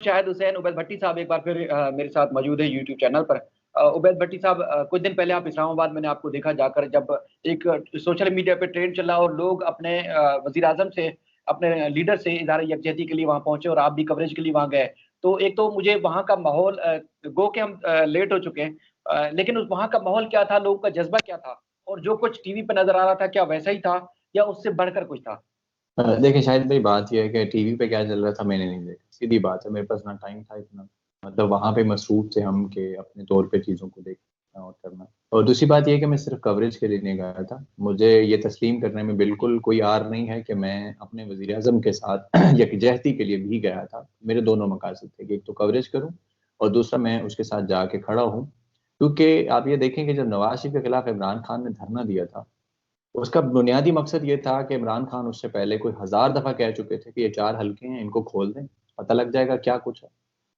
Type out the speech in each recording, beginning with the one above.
शाहिद हुसैन उबैद भट्टी साहब एक बार फिर मेरे साथ मौजूद है यूट्यूब चैनल पर। उबैद भट्टी साहब, कुछ दिन पहले आप इस्लामाबाद, मैंने आपको देखा जाकर, जब एक सोशल मीडिया पे ट्रेंड चला और लोग अपने वजीर आजम से, अपने लीडर से इज़हार यकजहती के लिए वहाँ पहुंचे और आप भी कवरेज के लिए वहाँ गए। तो एक तो मुझे वहाँ का माहौल, गो के हम लेट हो चुके हैं, लेकिन उस वहाँ का माहौल क्या था, लोगों का जज्बा क्या था, और जो कुछ टीवी पर नजर आ रहा था क्या वैसा ही था या उससे बढ़कर कुछ था? देखिए शायद भाई, बात यह है कि टीवी पे क्या चल रहा था मैंने नहीं देखा, सीधी बात है, मेरे पास ना टाइम था इतना, मतलब वहां पे मसरूफ थे हम के अपने तौर पे चीज़ों को देखना और करना। और दूसरी बात यह है कि मैं सिर्फ कवरेज के लिए नहीं गया था, मुझे ये तस्लीम करने में बिल्कुल कोई आर नहीं है कि मैं अपने वजीर आजम के साथ यकजहती के लिए भी गया था। मेरे दोनों मकासद थे कि एक तो कवरेज करूँ और दूसरा मैं उसके साथ जाके खड़ा हूँ। क्योंकि आप ये देखें कि जब नवाज शरीफ के खिलाफ इमरान खान ने धरना दिया था, उसका बुनियादी मकसद ये था कि इमरान खान उससे पहले कोई 1000 दफा कह चुके थे कि ये 4 हल्के हैं, इनको खोल दें, पता लग जाएगा क्या कुछ है।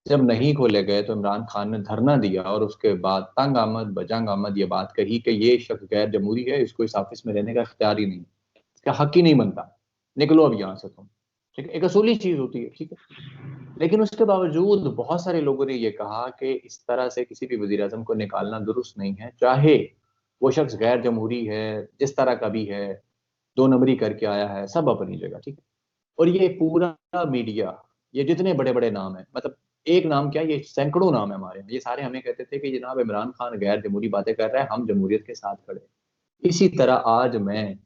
जब नहीं खोले गए तो इमरान खान ने धरना दिया और उसके बाद तंग आमद बजंग आमद ये बात कही कि ये शख्स गैर जमहूरी है, इसको इस ऑफिस में रहने का इख्तियार ही नहीं, इसका हक ही नहीं बनता, निकलो अब यहाँ से तुम। ठीक है, एक असूली चीज होती है, ठीक है। लेकिन उसके बावजूद बहुत सारे लोगों ने ये कहा कि इस तरह से किसी भी वजीर आजम को निकालना दुरुस्त नहीं है, चाहे वो शख्स गैर जमहूरी है, जिस तरह का भी है, 2 नंबरी करके आया है, सब अपनी जगह, ठीक है। और ये पूरा मीडिया, ये जितने बड़े बड़े नाम है, मतलब एक नाम क्या, ये सैकड़ों नाम है हमारे यहाँ, ये सारे हमें कहते थे कि जनाब इमरान खान गैर जमहूरी बातें कर रहा है, हम जमहूरियत के साथ खड़े। इसी तरह आज मैं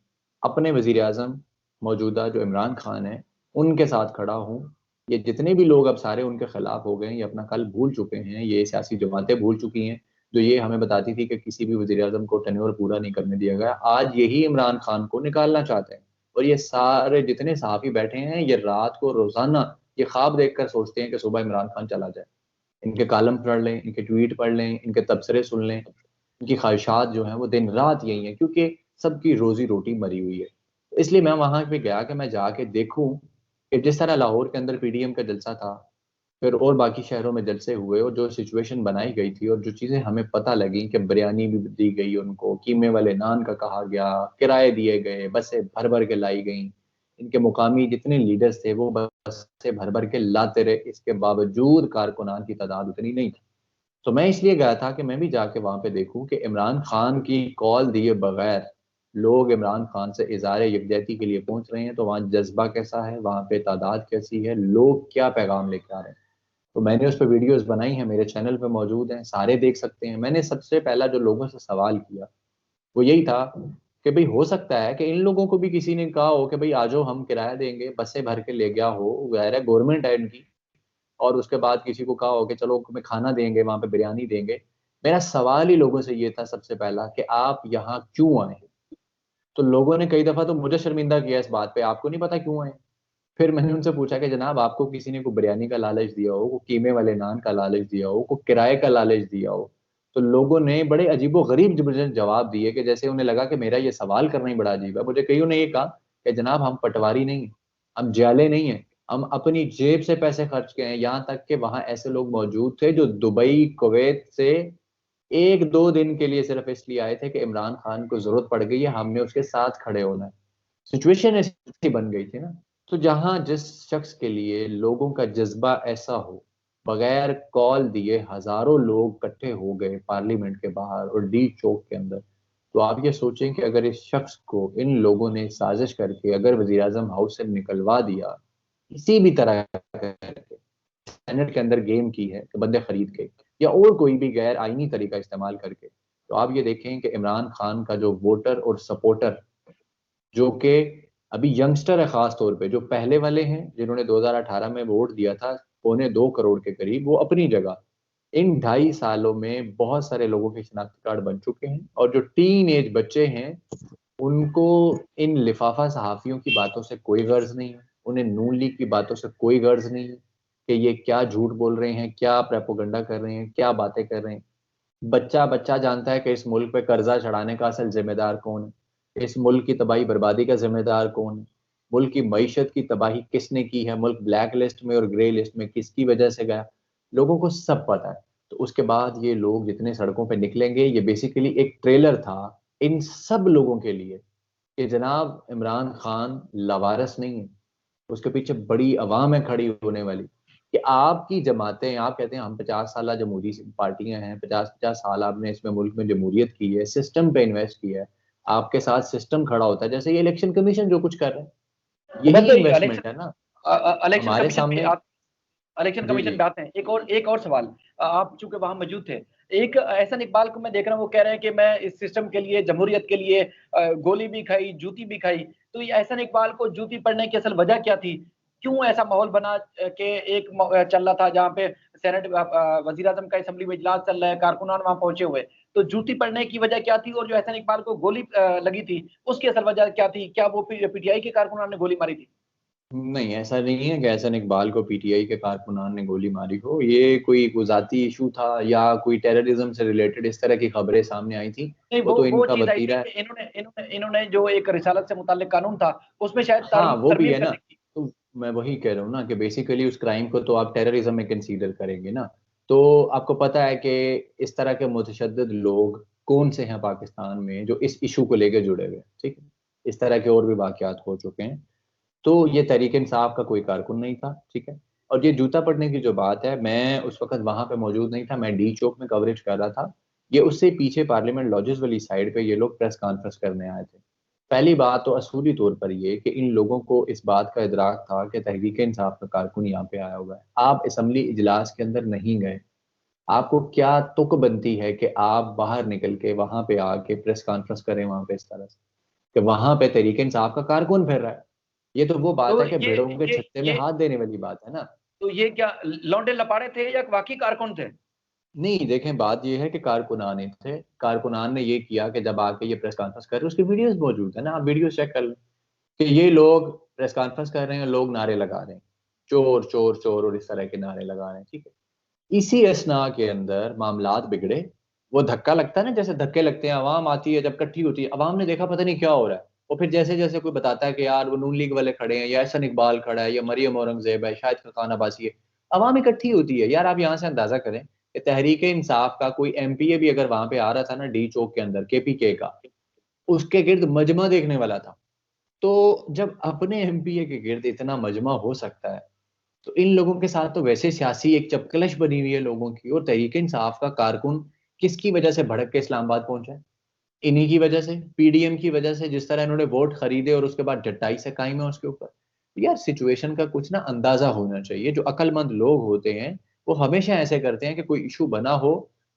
अपने वजीर आजम मौजूदा जो इमरान खान है उनके साथ खड़ा हूँ। ये जितने भी लोग अब सारे उनके खिलाफ हो गए हैं, ये अपना कल भूल चुके हैं, ये सियासी जमातें भूल चुकी हैं जो ये हमें बताती थी कि किसी भी वजीर आजम को टेन्योर पूरा नहीं करने दिया गया, आज यही इमरान खान को निकालना चाहते हैं। और ये सारे जितने सहाफी बैठे हैं, ये रात को रोजाना ये ख्वाब देखकर सोचते हैं कि सुबह इमरान खान चला जाए, इनके कालम पढ़ लें, इनके ट्वीट पढ़ लें, इनके तबसरे सुन लें। इनकी ख्वाहिशात जो हैं वो दिन रात यही है, क्योंकि सबकी रोजी रोटी मरी हुई है। इसलिए मैं वहां पे गया कि मैं जाके देखूं कि जिस तरह लाहौर के अंदर पीडीएम का जलसा था, फिर और बाकी शहरों में जलसे हुए, और जो सिचुएशन बनाई गई थी और जो चीजें हमें पता लगी कि बिरयानी भी दी गई उनको, कीमे वाले नान का कहा गया, किराए दिए गए, बसें भर भर के लाई गई, इनके मुकामी जितने लीडर्स थे वो बस से भर भर के लाते रहे, इसके बावजूद कारकुनान की तादाद उतनी नहीं थी। तो मैं इसलिए गया था कि मैं भी जाके वहां पे देखूं कि इमरान खान की कॉल दिए बगैर लोग इमरान खान से इज़हार यकजहती के लिए पहुंच रहे हैं, तो वहाँ जज्बा कैसा है, वहाँ पे तादाद कैसी है, लोग क्या पैगाम लेके आ रहे हैं। तो मैंने उस पर वीडियोस बनाई हैं, मेरे चैनल पे मौजूद हैं, सारे देख सकते हैं। मैंने सबसे पहला जो लोगों से सवाल किया वो यही था कि भाई हो सकता है कि इन लोगों को भी किसी ने कहा हो कि भाई आ जाओ हम किराया देंगे, बसें भर के ले गया हो, ज़ाहिर है गवर्नमेंट है इनकी, और उसके बाद किसी को कहा हो कि चलो तुम्हें खाना देंगे, वहां पे बिरयानी देंगे। मेरा सवाल ही लोगों से ये था सबसे पहला कि आप यहाँ क्यों आए। तो लोगों ने कई दफा तो मुझे शर्मिंदा किया इस बात पे, आपको नहीं पता क्यों आए। फिर मैंने उनसे पूछा कि जनाब आपको किसी ने को बिरयानी का लालच दिया हो, को कीमे वाले नान का लालच दिया हो, को किराए का लालच दिया हो। तो लोगों ने बड़े अजीबो गरीब जबरदस्त जवाब दिए कि जैसे उन्हें लगा कि मेरा ये सवाल करना ही बड़ा अजीब है। मुझे कईयों ने ये कहा कि जनाब हम पटवारी नहीं हैं, हम जाले नहीं हैं, हम अपनी जेब से पैसे खर्च के हैं। यहाँ तक कि वहां ऐसे लोग मौजूद थे जो दुबई कुवैत से 1-2 दिन के लिए सिर्फ इसलिए आए थे कि इमरान खान को जरूरत पड़ गई है, हमने उसके साथ खड़े होना है। सिचुएशन ऐसी बन गई थी ना। तो जहां जिस शख्स के लिए लोगों का जज्बा ऐसा हो, बगैर कॉल दिए हजारों लोग इकट्ठे हो गए पार्लियामेंट के बाहर और डी चौक के अंदर, तो आप ये सोचें कि अगर इस शख्स को इन लोगों ने साजिश करके अगर वजीर आजम हाउस से निकलवा दिया किसी भी तरह करके, सेनेट के अंदर गेम की है कि बंदे खरीद के या और कोई भी गैर आईनी तरीका इस्तेमाल करके, तो आप ये देखें कि इमरान खान का जो वोटर और सपोर्टर, जो कि अभी यंगस्टर है, खास तौर पे जो पहले वाले हैं जिन्होंने 2018 में वोट दिया था, 2.25 करोड़ के करीब, वो अपनी जगह इन 2.5 सालों में बहुत सारे लोगों के शिनाख्ती कार्ड बन चुके हैं। और जो टीन एज बच्चे हैं उनको इन लिफाफा सहाफियों की बातों से कोई गर्ज नहीं है, उन्हें नून लीग की बातों से कोई गर्ज नहीं है कि ये क्या झूठ बोल रहे हैं, क्या प्रेपोगंडा कर रहे हैं, क्या बातें कर रहे हैं। बच्चा बच्चा जानता है कि इस मुल्क पे कर्जा चढ़ाने का असल जिम्मेदार कौन है, इस मुल्क की तबाही बर्बादी का जिम्मेदार कौन है, मुल्क की मईशत की तबाही किसने की है, मुल्क ब्लैक लिस्ट में और ग्रे लिस्ट में किसकी वजह से गया, लोगों को सब पता है। तो उसके बाद ये लोग जितने सड़कों पे निकलेंगे, ये बेसिकली एक ट्रेलर था इन सब लोगों के लिए कि जनाब इमरान खान लवारस नहीं है, उसके पीछे बड़ी अवाम है खड़ी होने वाली। कि आपकी जमातें, आप कहते हैं हम 50 साल जमहूरी पार्टियां हैं, 50-50 साल आपने इसमें मुल्क में जमहूरियत की है, सिस्टम पे इन्वेस्ट किया है, आपके साथ सिस्टम खड़ा होता है, जैसे ये इलेक्शन कमीशन जो कुछ कर रहे हैं उबैद यही भाई, इन्वेस्टमेंट है ना इलेक्शन हमारे कमीशन पे सामने। आप, इलेक्शन जी कमीशन जी। पे आते हैं। एक और सवाल, आप चूंकि वहां मौजूद थे, एक एहसन इकबाल को मैं देख रहा हूँ, वो कह रहे हैं कि मैं इस सिस्टम के लिए, जमहूरियत के लिए गोली भी खाई, जूती भी खाई। तो ये एहसन इकबाल को जूती पड़ने की असल वजह क्या थी? क्यों ऐसा माहौल बना कि एक चल रहा था जहाँ पे सेनेट, वजीर आजम का असेंबली में इजलास चल रहा है, कारकुनान वहां पहुंचे हुए, तो जूती पड़ने की वजह क्या थी? और जो एहसन इकबाल को गोली लगी थी, उसकी असल वजह क्या थी? क्या वो पीटीआई के कारकुनान ने गोली मारी थी? नहीं, ऐसा नहीं है कि एहसन इकबाल को पीटीआई के कारकुनान ने गोली मारी हो, ये कोई गुजाती इशू था या कोई टेररिज्म से रिलेटेड इस तरह की खबरें सामने आई थी, नहीं, वो वो तो वो इनका चीज आई थी वतीरा है। कि इन्होंने जो एक रिसालत से मुताल्लिक कानून था, उसमें शायद हाँ वो भी तरमीम है ना, करने की। तो मैं वही कह रहा हूँ ना कि बेसिकली उस क्राइम को तो आप टेररिज्म में कंसीडर करेंगे ना। तो आपको पता है कि इस तरह के मुतशद्दिद लोग कौन से हैं पाकिस्तान में जो इस इशू को लेकर जुड़े हुए हैं, ठीक है। इस तरह के और भी वाकयात हो चुके हैं। तो ये तहरीक इंसाफ का कोई कारकुन नहीं था, ठीक है। और ये जूता पड़ने की जो बात है, मैं उस वक्त वहां पे मौजूद नहीं था, मैं डी चौक में कवरेज कर रहा था। ये उससे पीछे पार्लियामेंट लॉजिस वाली साइड पे ये लोग प्रेस कॉन्फ्रेंस करने आए थे। पहली बात तो असूली तौर पर ये कि इन लोगों को इस बात का इदराक था कि तहरीक इंसाफ का कारकुन यहाँ पे आया हुआ है। आप असम्बली इजलास के अंदर नहीं गए, आपको क्या तुक बनती है कि आप बाहर निकल के वहां पे आके प्रेस कॉन्फ्रेंस करें वहां पे इस तरह से कि वहां पे तहरीक इंसाफ का कारकुन फिर रहा है। ये तो वो बात तो है कि ये भेड़ों के ये छत्ते में ये हाथ देने वाली बात है ना। तो ये क्या लौंडे लपाड़े थे या वाकई कारकुन थे? नहीं देखें, बात ये है कि कारकुनान ही थे। कारकुनान ने ये किया कि जब आके ये प्रेस कॉन्फ्रेंस कर रहे हैं, उसकी वीडियोस मौजूद है ना, आप वीडियोस चेक कर लें कि ये लोग प्रेस कॉन्फ्रेंस कर रहे हैं, लोग नारे लगा रहे हैं, चोर चोर चोर और इस तरह के नारे लगा रहे हैं, ठीक है। इसी असना के अंदर मामलात बिगड़े। वो धक्का लगता है ना, जैसे धक्के लगते हैं, आवाम आती है जब इकट्ठी होती है, आवाम ने देखा पता नहीं क्या हो रहा है, और फिर जैसे जैसे कोई बताता है कि यार वो नून लीग वाले खड़े हैं, या एहसन इकबाल खड़ा है, या मरियम औरंगजेब है, शायद खान अब्बासी है, आवाम इकट्ठी होती है। यार आप यहाँ से अंदाजा करें कि तहरीक इंसाफ का कोई एमपीए भी अगर वहां पे आ रहा था ना डी चौक के अंदर, केपीके का, उसके गिर्द मजमा देखने वाला था। तो जब अपने एमपीए के गिर्द इतना मजमा हो सकता है, तो इन लोगों के साथ तो वैसे सियासी एक चपकलश बनी हुई है लोगों की। और तहरीक इंसाफ का कारकुन किसकी वजह से भड़क के इस्लामाबाद पहुंचा है? इन्हीं की वजह से, पीडीएम की वजह से, जिस तरह इन्होंने वोट खरीदे और उसके बाद जटाई से कायम है उसके ऊपर। यार सिचुएशन का कुछ ना अंदाजा होना चाहिए। जो अक्लमंद लोग होते हैं वो हमेशा ऐसे करते हैं कि कोई इशू बना हो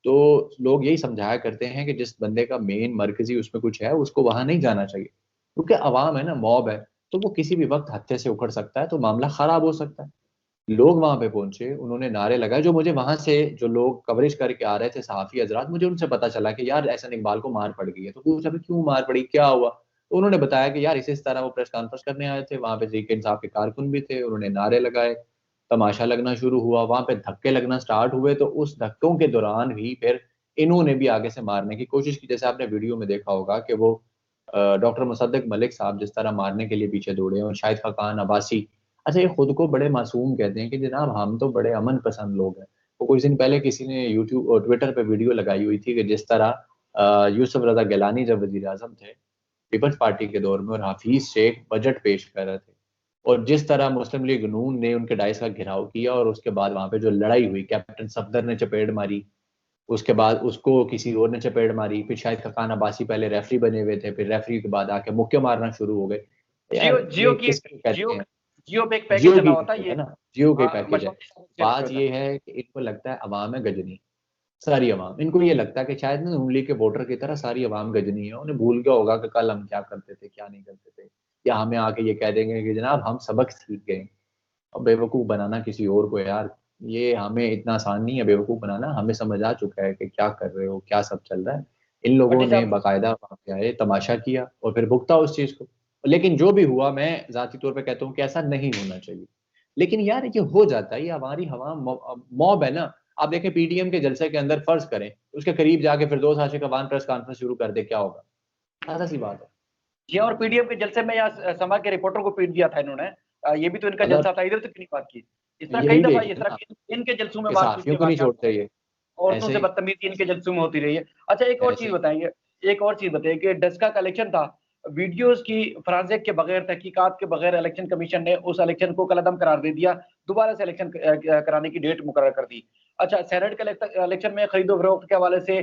तो लोग यही समझाया करते हैं कि जिस बंदे का मेन मरकजी उसमें कुछ है उसको वहां नहीं जाना चाहिए, क्योंकि अवाम है ना, मॉब है, तो वो किसी भी वक्त हत्थे से उखड़ सकता है, तो मामला खराब हो सकता है। लोग वहां पे पहुंचे, उन्होंने नारे लगाए। जो मुझे वहां से जो लोग कवरेज करके आ रहे थे, सहाफी हजरात, मुझे उनसे पता चला कि यार एहसन इकबाल को मार पड़ गई है। तो पूछा भी क्यों मार पड़ी, क्या हुआ? तो उन्होंने बताया कि यार इस तरह वो प्रेस कॉन्फ्रेंस करने आए थे, वहां पे तहरीक इंसाफ के कारकुन भी थे, उन्होंने नारे लगाए, तमाशा लगना शुरू हुआ, वहां पे धक्के लगना स्टार्ट हुए। तो उस धक्कों के दौरान ही फिर इन्होंने भी आगे से मारने की कोशिश की। जैसे आपने वीडियो में देखा होगा कि वो डॉक्टर मुसद्दक मलिक साहब जिस तरह मारने के लिए पीछे दौड़े, और शाहिद खान अब्बासी, अच्छा ये खुद को बड़े मासूम कहते हैं कि जनाब हम तो बड़े अमन पसंद लोग हैं। वो कुछ दिन पहले किसी ने यूट्यूब और ट्विटर पे वीडियो लगाई हुई थी कि जिस तरह यूसुफ रजा गिलानी जब वजीर आजम थे पीपल्स पार्टी के दौर में, और हफीज शेख बजट पेश कर रहे थे, और जिस तरह मुस्लिम लीग नून ने उनके डाइस का घेराव किया, और उसके बाद वहां पे जो लड़ाई हुई, कैप्टन सफदर ने चपेट मारी, उसके बाद उसको किसी और ने चपेट मारी, फिर शायद खान अब्बासी पहले रेफरी बने हुए थे, फिर रेफरी के बाद आके मुक्के मारना शुरू हो गए। जियो यार जियो ये की किसको कहते जियो हैं? जियो पे एक पैकेज जियो चला की हुआ था पैकेज है ये। ना, जियो के हाँ, पैकेज है। मशहूर शेयर किया बात था। ये है कि इनको लगता है अवाम है गजनी, सारी अवाम, इनको ये लगता है कि शायद ना नून लीग के वोटर की तरह सारी अवाम गजनी है। उन्हें भूल गया होगा कि कल हम क्या करते थे क्या नहीं करते थे, या हमें आके ये कह देंगे कि जनाब हम सबक सीख गए। और बेवकूफ बनाना किसी और को, यार ये हमें इतना आसान नहीं है बेवकूफ बनाना, हमें समझ आ चुका है कि क्या कर रहे हो, क्या सब चल रहा है। इन लोगों भट्टी ने साहब, बाकायदा वहाँ पे आए, तमाशा किया और फिर भुगता उस चीज को। लेकिन जो भी हुआ, मैं जाती तौर पे कहता हूँ कि ऐसा नहीं होना चाहिए। लेकिन यार ये हो जाता है, ये हमारी हवा मॉब है ना। आप देखें पीटीएम के जलसे के अंदर, फर्ज करें उसके करीब जाके फिर दोस्त आशिक अवान प्रेस कॉन्फ्रेंस शुरू कर दे, क्या होगा? ऐसा सी बात है। ये और पीडीएम के जलसे में यहाँ समा के रिपोर्टर को पीट दिया था इन्होंने। ये भी तो इनका मतलब जलसा था, इधर तक नहीं बात की। इस तरह कई यही दफा देख इस लें तरह ना, इनके जलसों में कि मारपीट सहाफियों के को नहीं वाकयात छोड़ते ये, औरतों ऐसे से ही बदतमीजी इनके जलसों में होती रही है। अच्छा, एक और ऐसे चीज ही। बताएंगे, एक और चीज बताइए कि डस्का का इलेक्शन था, वीडियोस की फॉरेंसिक के बगैर, तहकीकात के बगैर इलेक्शन कमीशन ने उस इलेक्शन को कलअदम करार दे दिया, दोबारा से इलेक्शन कराने की डेट मुकर्रर कर दी। अच्छा, सेनेट के इलेक्शन में खरीदो-फरोख्त के हवाले से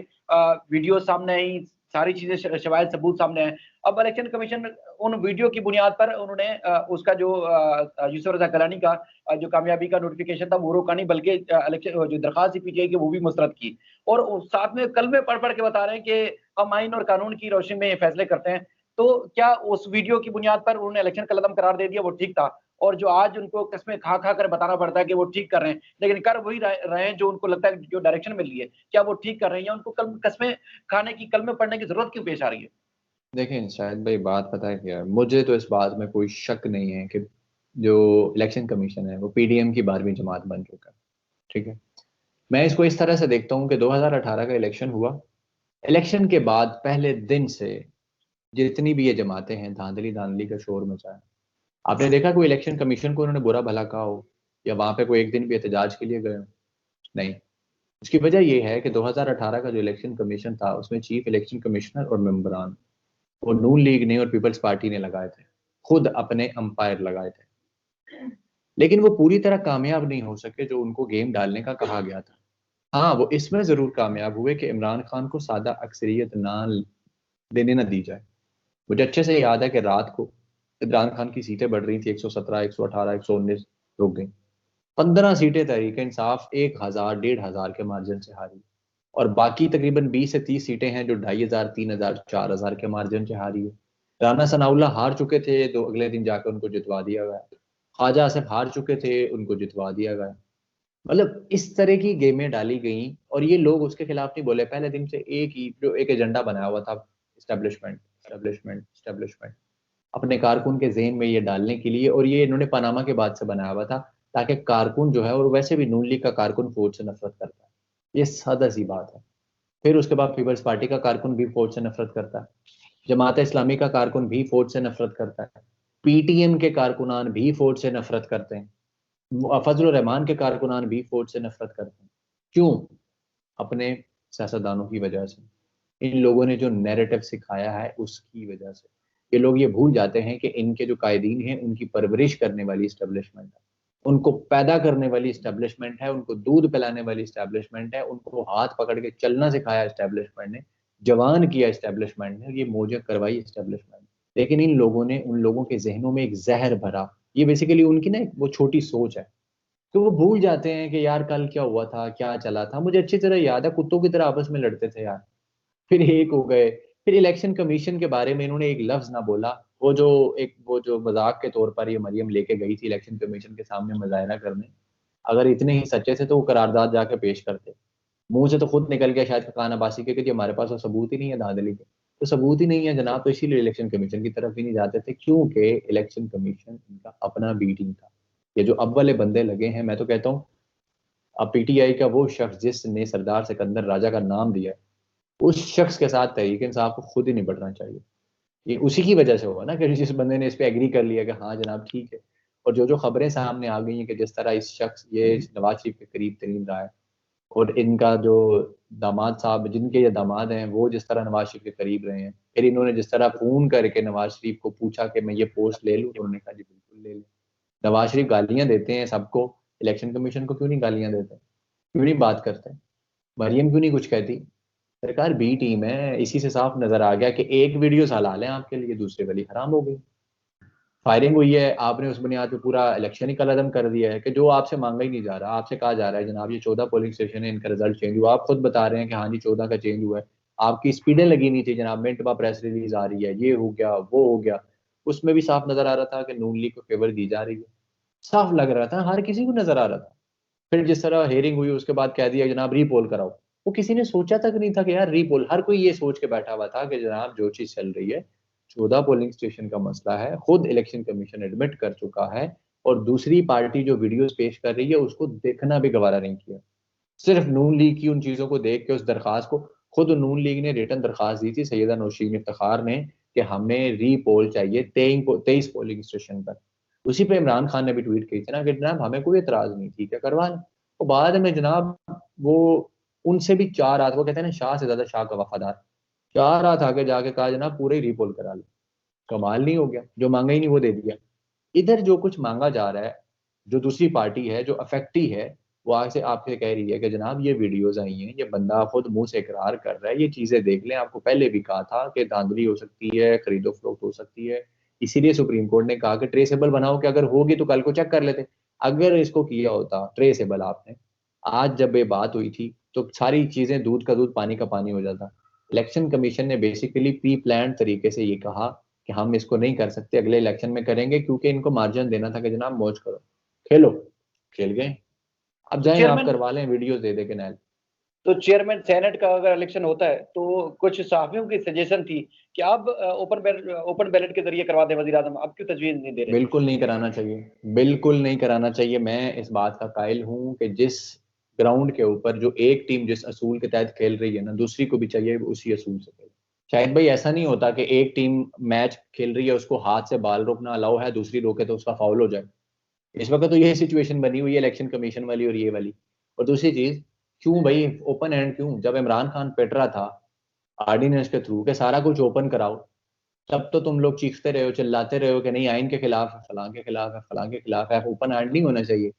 वीडियो सामने आई, सारी चीज़ें शवाहिद सबूत सामने आए। अब इलेक्शन कमीशन उन वीडियो की बुनियाद पर उन्होंने उसका जो यूसुफ रज़ा गलानी का जो कामयाबी का नोटिफिकेशन था वो रोका नहीं, बल्कि इलेक्शन जो दरख्वास्त थी पीटीआई की वो भी मुस्तरद की। और साथ में कलमे पढ़-पढ़ के बता रहे हैं कि हम आइन और कानून की रोशनी में ये फैसले करते हैं। तो क्या उस वीडियो की बुनियाद पर उन्होंने इलेक्शन कलअदम करार दे दिया वो ठीक था? और जो आज उनको कस्में खा-खा कर बताना पड़ता है कि वो ठीक कर रहे हैं, लेकिन कर वही रहे हैं जो उनको लगता है जो डायरेक्शन मिल रही है। क्या वो ठीक कर रहे हैं या उनको कल कस्में खाने की, कलमे पढ़ने की ज़रूरत क्यों पेश आ रही है? देखें शायद भाई, बात पता है क्या है, मुझे तो इस बात में कोई शक नहीं है कि जो इलेक्शन कमीशन है वो पीडीएम की 12वीं जमात बन चुका है। ठीक है, मैं इसको इस तरह से देखता हूँ कि 2018 का इलेक्शन हुआ, इलेक्शन के बाद पहले दिन से जितनी भी ये जमातें हैं धांधली धांधली का शोर मचाया। आपने देखा कोई इलेक्शन कमीशन को उन्होंने बुरा भला कहा हो, या वहां पे कोई एक दिन भी एहतजाज के लिए गए हो? नहीं। उसकी वजह यह है कि 2018 का जो इलेक्शन कमीशन था उसमें चीफ इलेक्शन कमिश्नर और मेंबरान वो नून लीग ने और पीपल्स पार्टी ने लगाए थे, खुद अपने अंपायर लगाए थे, लेकिन वो पूरी तरह कामयाब नहीं हो सके जो उनको गेम डालने का कहा गया था। हाँ, वो इसमें जरूर कामयाब हुए कि इमरान खान को सादा अक्सरियत ना देने ना दी जाए। मुझे अच्छे से याद है कि रात को इमरान खान की सीटें बढ़ रही थी, 117, 118, 119 रुक गई। 15 सीटें तहरीक इंसाफ 1000, 1500 के मार्जिन से हारी, और बाकी तकरीबन 20 से 30 सीटें हैं जो 2500, 3000, 4000 के मार्जिन से हारी है। राना सनाउल्लाह हार चुके थे तो अगले दिन जाकर उनको जितवा दिया गया। ख्वाजा आसिफ हार चुके थे, उनको जितवा दिया गया। मतलब इस तरह की गेमें डाली गई, और ये लोग उसके खिलाफ नहीं बोले। पहले दिन से एक ही जो एक एजेंडा बनाया हुआ था, इस्टेब्लिशमेंट, इस्टेब्लिशमेंट, इस्टेब्लिशमेंट, अपने कारकुन के ज़हन में ये डालने के लिए। और ये इन्होंने पनामा के बाद से बनाया हुआ था, ताकि कारकुन जो है, और वैसे भी नून लीग का कारकुन फौज से नफरत करता है, ये सादा सी बात है। फिर उसके बाद पीपल्स पार्टी का कारकुन भी फौज से नफरत करता है, जमात इस्लामी का कारकुन भी फौज से नफरत करता है, पीटीएम के कारकुनान भी फौज से नफरत करते हैं, फजल रहमान के कारकुनान भी फौज से नफरत करते हैं। क्यों? अपने सियासतदानों की वजह से, इन लोगों ने जो नैरेटिव सिखाया है उसकी वजह से। ये लोग ये भूल जाते हैं कि इनके जो कायदीन हैं उनकी परवरिश करने वाली इस्टेब्लिशमेंट है, उनको पैदा करने वाली इस्टेब्लिशमेंट है, उनको दूध पिलाने वाली इस्टेब्लिशमेंट है, उनको हाथ पकड़ के चलना सिखाया इस्टेब्लिशमेंट ने, जवान किया इस्टेब्लिशमेंट ने, ये मौजें करवाई इस्टेब्लिशमेंट ने। लेकिन इन लोगों ने उन लोगों के जहनों में एक जहर भरा। ये बेसिकली उनकी ना वो छोटी सोच है, तो वो भूल जाते हैं कि यार कल क्या हुआ था, क्या चला था। मुझे अच्छी तरह याद है, कुत्तों की तरह आपस में लड़ते थे यार, फिर एक हो गए। फिर इलेक्शन कमीशन के बारे में इन्होंने एक लफ्ज ना बोला। वो जो मजाक के तौर पर ये मरियम लेके गई थी इलेक्शन कमीशन के सामने मुजाहरा करने, अगर इतने ही सच्चे थे तो वो करारदाद जाके पेश करते। मुंह से तो खुद निकल गया शायद खान अब्बासी के कि जी हमारे पास वो सबूत ही नहीं है धांधली के। तो सबूत ही नहीं है जनाब, तो इसीलिए इलेक्शन कमीशन की तरफ ही नहीं जाते थे, क्योंकि इलेक्शन कमीशन इनका अपना बी टीम था। ये जो अब वाले बंदे लगे हैं, मैं तो कहता हूँ अब पीटीआई का वो शख्स जिसने सरदार सिकंदर राजा का नाम दिया है, उस शख्स के साथ तहरीक इंसाफ को खुद ही निपटना चाहिए। ये उसी की वजह से हुआ ना कि जिस बंदे ने इस पे एग्री कर लिया कि हाँ जनाब ठीक है। और जो जो खबरें सामने आ गई हैं कि जिस तरह इस शख्स ये नवाज शरीफ के करीब तरीन रहा है, और इनका जो दामाद साहब, जिनके ये दामाद हैं, वो जिस तरह नवाज शरीफ के करीब रहे हैं, फिर इन्होंने जिस तरह फोन करके नवाज शरीफ को पूछा कि मैं ये पोस्ट ले लूँ, तो उन्होंने कहा जी बिल्कुल ले लें। नवाज शरीफ गालियां देते हैं सबको, इलेक्शन कमीशन को क्यों नहीं गालियां देते, क्यों नहीं बात करते? मरियम क्यों नहीं कुछ कहती? सरकार बी टीम है, इसी से साफ नजर आ गया कि एक वीडियो हलाल है आपके लिए, दूसरे वाली हराम हो गई। फायरिंग हुई है, आपने उस बुनियाद पे पूरा इलेक्शन ही कलअदम कर दिया है कि जो आपसे मांगा ही नहीं जा रहा। आपसे कहा जा रहा है जनाब ये 14 पोलिंग स्टेशन है, इनका रिजल्ट चेंज हुआ, आप खुद बता रहे हैं कि हाँ जी 14 का चेंज हुआ है। आपकी स्पीडें लगी नहीं थी जनाब, मिनट बाद प्रेस रिलीज आ रही है, ये हो गया वो हो गया। उसमें भी साफ नजर आ रहा था कि नून लीग को फेवर दी जा रही है, साफ लग रहा था, हर किसी को नजर आ रहा था। फिर जिस तरह हेयरिंग हुई उसके बाद कह दिया जनाब रीपोल कराओ। वो किसी ने सोचा तक नहीं था कि यार रीपोल, हर कोई ये सोच के बैठा हुआ था कि जनाब जो चीज चल रही है 14 पोलिंग स्टेशन का मसला है, खुद इलेक्शन कमीशन एडमिट कर चुका है, और दूसरी पार्टी जो वीडियोस पेश कर रही है उसको देखना भी गवारा नहीं किया। सिर्फ नून लीग की उन चीजों को देख के उस दरखास्त को, खुद नून लीग ने रिटर्न दरखास्त दी थी सैयदा नौशीन इफ्तिखार ने कि हमें रीपोल चाहिए 23 पोलिंग स्टेशन पर। उसी पे इमरान खान ने भी ट्वीट की थी ना कि जनाब हमें कोई एतराज नहीं, ठीक है करवा लें। तो बाद में जनाब वो उनसे भी 4 रात, वो कहते हैं ना शाह से ज्यादा शाह का वफादार, 4 रात आगे जाके कहा जनाब पूरे ही रीपोल करा लो। कमाल नहीं हो गया? जो मांगा ही नहीं वो दे दिया। इधर जो कुछ मांगा जा रहा है, जो दूसरी पार्टी है जो अफेक्टी है, वो आगे से आपसे कह रही है कि जनाब ये वीडियोस आई हैं, ये बंदा खुद मुंह से इकरार कर रहा है, ये चीजें देख लें, आपको पहले भी कहा था कि धांधली हो सकती है, खरीदो फरोख्त हो सकती है। इसीलिए सुप्रीम कोर्ट ने कहा कि ट्रेसेबल बनाओ, कि अगर होगी तो कल को चेक कर लेते। अगर इसको किया होता ट्रेसेबल आपने, आज जब ये बात हुई थी तो सारी चीजें दूध का दूध पानी का पानी हो जाता। इलेक्शन कमीशन ने बेसिकली प्री प्लान तरीके से ये कहा कि हम इसको नहीं कर सकते, अगले इलेक्शन में करेंगे, क्योंकि इनको मार्जिन देना था कि जनाब मौज करो, खेलो। खेल गए। अब तो जाए आप चेयरमैन करवा लें वीडियोस दे दे के नैल। तो चेयरमैन सेनेट का अगर इलेक्शन होता है तो कुछ सहाफियों की सजेशन थी कि आप ओपन बैलेट के जरिए करवा दें वजीर आजम, आप क्यों तजवीज नहीं दे रहे? बिल्कुल नहीं कराना चाहिए, बिल्कुल नहीं कराना चाहिए। मैं इस बात का कायल हूं कि जिस ग्राउंड के ऊपर जो एक टीम जिस असूल के तहत खेल रही है ना, दूसरी को भी चाहिए उसी असूल से खेले। शायद भाई ऐसा नहीं होता कि एक टीम मैच खेल रही है, उसको हाथ से बाल रोकना अलाउ है, दूसरी रोके तो उसका फाउल हो जाए। इस वक्त तो यही सिचुएशन बनी हुई है इलेक्शन कमीशन वाली और ये वाली। और दूसरी चीज, क्यों भाई ओपन एंड क्यों? जब इमरान खान पेट रहा था ऑर्डिनेंस के थ्रू के सारा कुछ ओपन कराओ, तब तो तुम लोग चीखते रहे हो, चिल्लाते रहे हो कि नहीं आइन के खिलाफ है, फलां के खिलाफ है, फलां के खिलाफ है, ओपन हैंड नहीं होना चाहिए।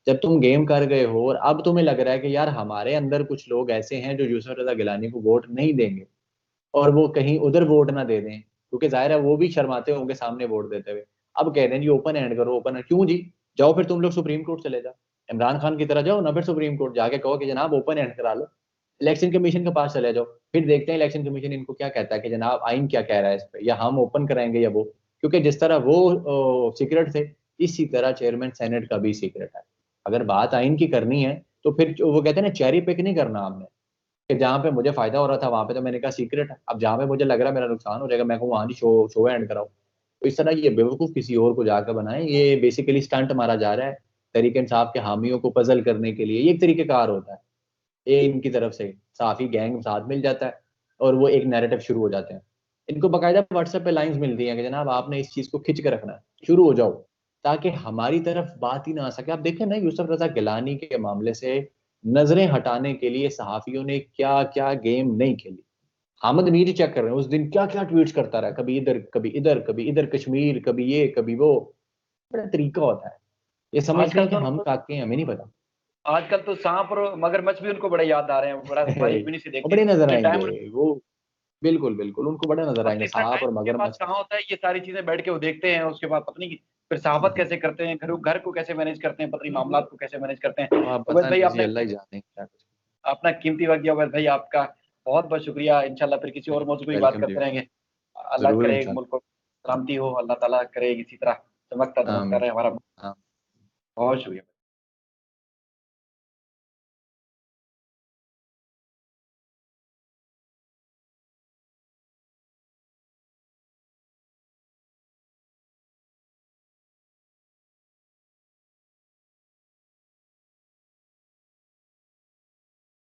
जब तुम गेम कर गए हो और अब तुम्हें लग रहा है कि यार हमारे अंदर कुछ लोग ऐसे हैं जो यूसुफ रजा गिलानी को वोट नहीं देंगे, और वो कहीं उधर वोट ना दे दें, क्योंकि जाहिर है वो भी शर्माते होंगे सामने वोट देते हुए। अब कह रहे हैं जी ओपन हैंड करो, ओपन हैंड क्यों जी? जाओ फिर तुम लोग सुप्रीम कोर्ट चले जाओ, इमरान खान की तरह जाओ ना, फिर सुप्रीम कोर्ट जाके कहो कि जनाब ओपन हैंड करा लो, इलेक्शन कमीशन के पास चले जाओ। फिर देखते हैं इलेक्शन कमीशन इनको क्या कहता है कि जनाब आइन क्या कह रहा है इस पे, या हम ओपन कराएंगे या वो। क्योंकि जिस तरह वो सीक्रेट थे, इसी तरह चेयरमैन सेनेट का भी सीक्रेट है। अगर बात आइन की करनी है तो फिर वो कहते हैं ना, चेरी पिक नहीं करना आपने, कि जहां पे मुझे फायदा हो रहा था वहां पे तो मैंने कहा सीक्रेट है, अब जहां पे मुझे लग रहा है मेरा नुकसान हो जाएगा मैं कहूँ वहां जी शो शो एंड कराओ। तो इस तरह ये बेवकूफ किसी और को जाकर बनाए, ये बेसिकली स्टंट मारा जा रहा है तरीके इंसाफ के हामियों को पजल करने के लिए। ये एक तरीकेकार होता है, ये इनकी तरफ से साफी गैंग साथ मिल जाता है और वो एक नैरेटिव शुरू हो जाते हैं। इनको बाकायदा व्हाट्सएप पे लाइंस मिलती हैं कि जनाब आपने इस चीज को खिंच के रखना है, शुरू हो जाओ, ताकि हमारी तरफ बात ही ना आ सके। आप देखें ना यूसुफ रजा गिलानी के मामले से नजरें हटाने के लिए सहाफियों ने क्या क्या गेम नहीं खेली। हामिद मीर चेक कर रहे हैं उस दिन क्या क्या ट्वीट्स करता रहा, कभी इधर कभी इधर, कभी इधर कश्मीर, कभी ये कभी वो। बड़ा तरीका होता है, ये समझते आजकल हैं कि तो हम उनको काके हैं, हमें नहीं पता। आजकल तो सांप और मगरमच्छ भी उनको बड़े याद आ रहे हैं, बड़ा बड़ी बीनी से वो देखते हैं बड़े नजर कि आएंगे टाइम। वो, बिल्कुल बिल्कुल उनको बड़े नजर पता आएंगे नहीं इतना सांप टाइम और उनके पास मगरमच्छ। कहाँ होता है, ये सारी चीजें बैठ के वो देखते हैं, उसके बाद पता नहीं फिर सहाफत कैसे करते हैं, घर को कैसे मैनेज करते हैं, पता नहीं मामला को कैसे मैनेज करते हैं। अब आप उबैद पता भाई नहीं जी, आपने अल्लाह ही जाने क्या कुछ। अपना कीमती वक्त दिया, उबैद भाई आपका बहुत बहुत शुक्रिया। इंशाल्लाह फिर किसी और मौजूद की बात वेलकम जी, करते रहेंगे। अल्लाह जरूर करे इंशाल्लाह। मुल्क को सलामती हो, अल्लाह ताला करे इसी तरह चमकता दमकता आमीन। रहे हमारा। आमीन। बहुत शुक्रिया।